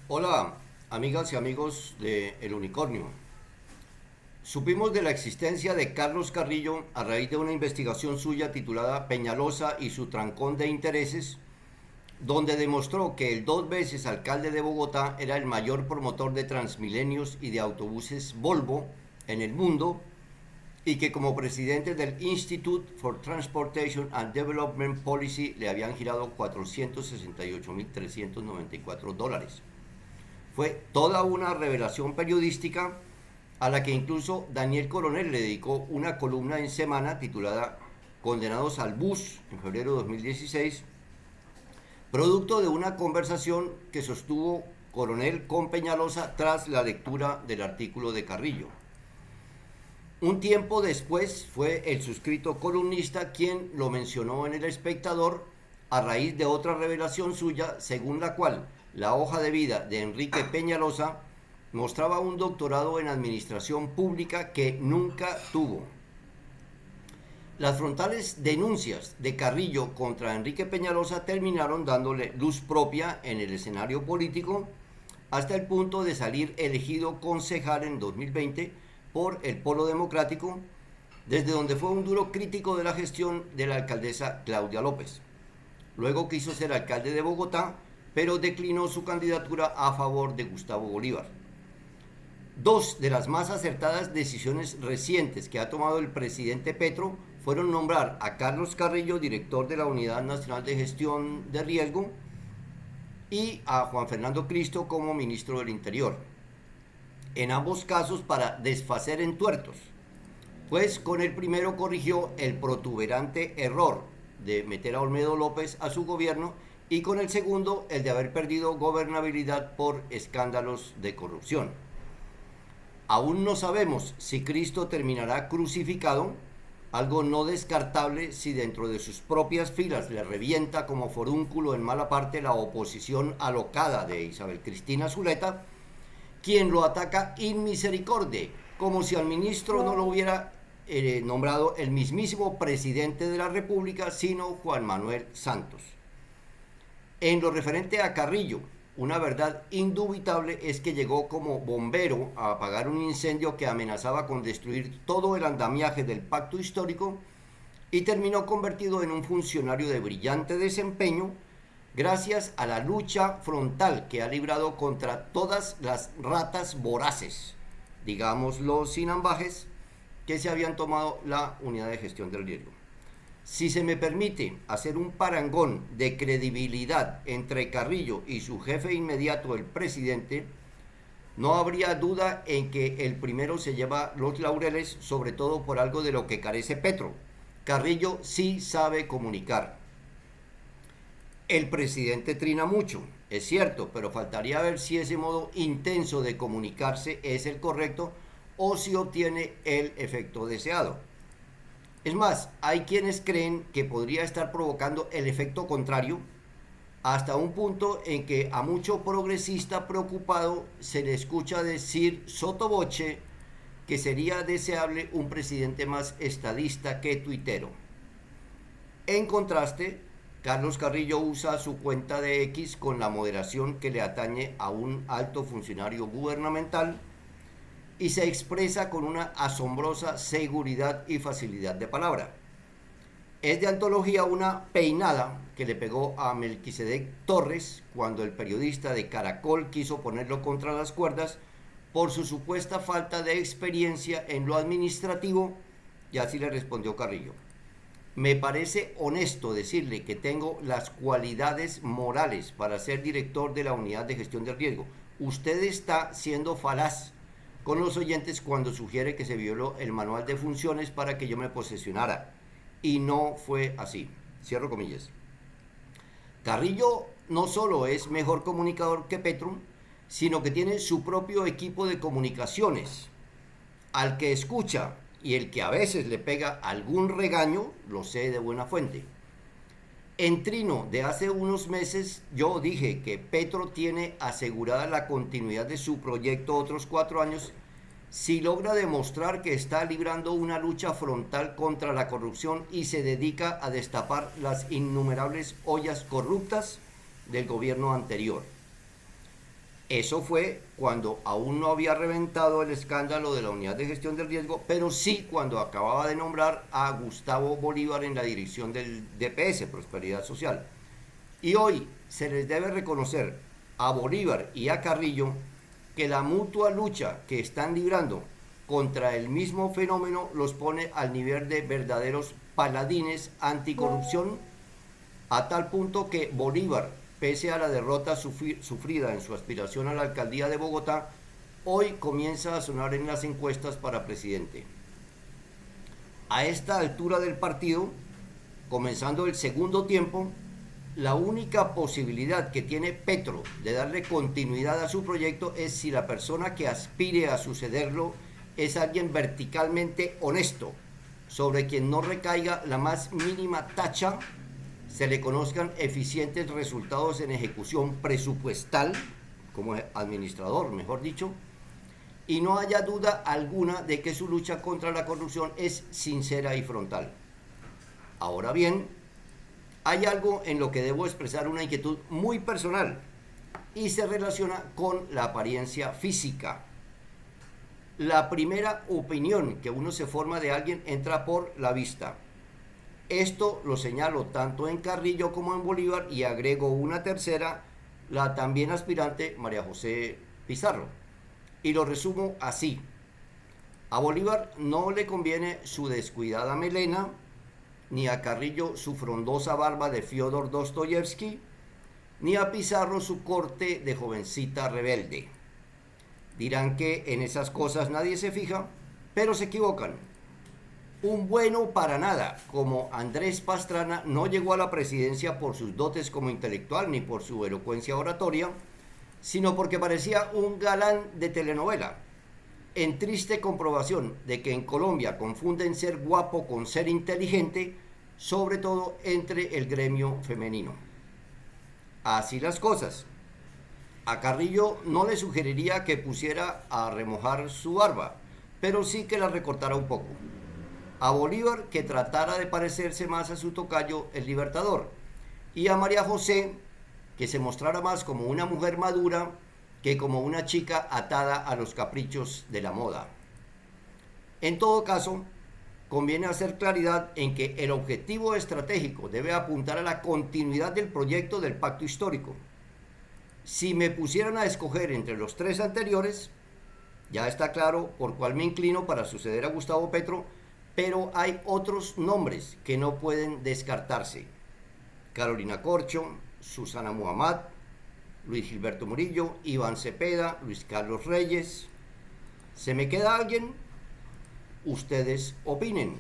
Hola, amigas y amigos de El Unicornio. Supimos de la existencia de Carlos Carrillo a raíz de una investigación suya titulada Peñalosa y su trancón de intereses, donde demostró que el dos veces alcalde de Bogotá era el mayor promotor de Transmilenios y de autobuses Volvo en el mundo y que como presidente del Institute for Transportation and Development Policy le habían girado $468.394. Fue toda una revelación periodística a la que incluso Daniel Coronel le dedicó una columna en Semana titulada Condenados al Bus en febrero de 2016, producto de una conversación que sostuvo Coronel con Peñalosa tras la lectura del artículo de Carrillo. Un tiempo después fue el suscrito columnista quien lo mencionó en El Espectador a raíz de otra revelación suya según la cual la hoja de vida de Enrique Peñalosa mostraba un doctorado en administración pública que nunca tuvo. Las frontales denuncias de Carrillo contra Enrique Peñalosa terminaron dándole luz propia en el escenario político hasta el punto de salir elegido concejal en 2020 por el Polo Democrático, desde donde fue un duro crítico de la gestión de la alcaldesa Claudia López. Luego quiso ser alcalde de Bogotá, pero declinó su candidatura a favor de Gustavo Bolívar. Dos de las más acertadas decisiones recientes que ha tomado el presidente Petro fueron nombrar a Carlos Carrillo, director de la Unidad Nacional de Gestión de Riesgo, y a Juan Fernando Cristo como ministro del Interior. En ambos casos para desfacer entuertos, pues con el primero corrigió el protuberante error de meter a Olmedo López a su gobierno y con el segundo el de haber perdido gobernabilidad por escándalos de corrupción. Aún no sabemos si Cristo terminará crucificado, algo no descartable si dentro de sus propias filas le revienta como forúnculo en mala parte la oposición alocada de Isabel Cristina Zuleta, quien lo ataca inmisericordia, como si al ministro no lo hubiera nombrado el mismísimo presidente de la República, sino Juan Manuel Santos. En lo referente a Carrillo, una verdad indubitable es que llegó como bombero a apagar un incendio que amenazaba con destruir todo el andamiaje del pacto histórico y terminó convertido en un funcionario de brillante desempeño gracias a la lucha frontal que ha librado contra todas las ratas voraces, digámoslo sin ambajes, que se habían tomado la unidad de gestión del riesgo. Si se me permite hacer un parangón de credibilidad entre Carrillo y su jefe inmediato, el presidente, no habría duda en que el primero se lleva los laureles, sobre todo por algo de lo que carece Petro. Carrillo sí sabe comunicar. El presidente trina mucho, es cierto, pero faltaría ver si ese modo intenso de comunicarse es el correcto o si obtiene el efecto deseado. Es más, hay quienes creen que podría estar provocando el efecto contrario, hasta un punto en que a mucho progresista preocupado se le escucha decir sottovoce que sería deseable un presidente más estadista que tuitero. En contraste, Carlos Carrillo usa su cuenta de X con la moderación que le atañe a un alto funcionario gubernamental y se expresa con una asombrosa seguridad y facilidad de palabra. Es de antología una peinada que le pegó a Melquisedec Torres cuando el periodista de Caracol quiso ponerlo contra las cuerdas por su supuesta falta de experiencia en lo administrativo, y así le respondió Carrillo: me parece honesto decirle que tengo las cualidades morales para ser director de la unidad de gestión del riesgo. Usted está siendo falaz con los oyentes cuando sugiere que se violó el manual de funciones para que yo me posesionara. Y no fue así. Cierro comillas. Carrillo no solo es mejor comunicador que Petro, sino que tiene su propio equipo de comunicaciones, al que escucha y el que a veces le pega algún regaño, lo sé de buena fuente. En Trino de hace unos meses yo dije que Petro tiene asegurada la continuidad de su proyecto otros 4 años si logra demostrar que está librando una lucha frontal contra la corrupción y se dedica a destapar las innumerables ollas corruptas del gobierno anterior. Eso fue cuando aún no había reventado el escándalo de la unidad de gestión del riesgo, pero sí cuando acababa de nombrar a Gustavo Bolívar en la dirección del DPS, Prosperidad Social. Y hoy se les debe reconocer a Bolívar y a Carrillo que la mutua lucha que están librando contra el mismo fenómeno los pone al nivel de verdaderos paladines anticorrupción, a tal punto que Bolívar, pese a la derrota sufrida en su aspiración a la alcaldía de Bogotá, hoy comienza a sonar en las encuestas para presidente. A esta altura del partido, comenzando el segundo tiempo, la única posibilidad que tiene Petro de darle continuidad a su proyecto es si la persona que aspire a sucederlo es alguien verticalmente honesto, sobre quien no recaiga la más mínima tacha, se le conozcan eficientes resultados en ejecución presupuestal, como administrador, mejor dicho, y no haya duda alguna de que su lucha contra la corrupción es sincera y frontal. Ahora bien, hay algo en lo que debo expresar una inquietud muy personal y se relaciona con la apariencia física. La primera opinión que uno se forma de alguien entra por la vista. Esto lo señalo tanto en Carrillo como en Bolívar y agrego una tercera, la también aspirante María José Pizarro. Y lo resumo así. A Bolívar no le conviene su descuidada melena, ni a Carrillo su frondosa barba de Fyodor Dostoyevsky, ni a Pizarro su corte de jovencita rebelde. Dirán que en esas cosas nadie se fija, pero se equivocan. Un bueno para nada, como Andrés Pastrana, no llegó a la presidencia por sus dotes como intelectual ni por su elocuencia oratoria, sino porque parecía un galán de telenovela, en triste comprobación de que en Colombia confunden ser guapo con ser inteligente, sobre todo entre el gremio femenino. Así las cosas. A Carrillo no le sugeriría que pusiera a remojar su barba, pero sí que la recortara un poco. A Bolívar que tratara de parecerse más a su tocayo, el Libertador, y a María José que se mostrara más como una mujer madura que como una chica atada a los caprichos de la moda. En todo caso, conviene hacer claridad en que el objetivo estratégico debe apuntar a la continuidad del proyecto del pacto histórico. Si me pusieran a escoger entre los tres anteriores, ya está claro por cuál me inclino para suceder a Gustavo Petro, pero hay otros nombres que no pueden descartarse. Carolina Corcho, Susana Muhammad, Luis Gilberto Murillo, Iván Cepeda, Luis Carlos Reyes. ¿Se me queda alguien? Ustedes opinen.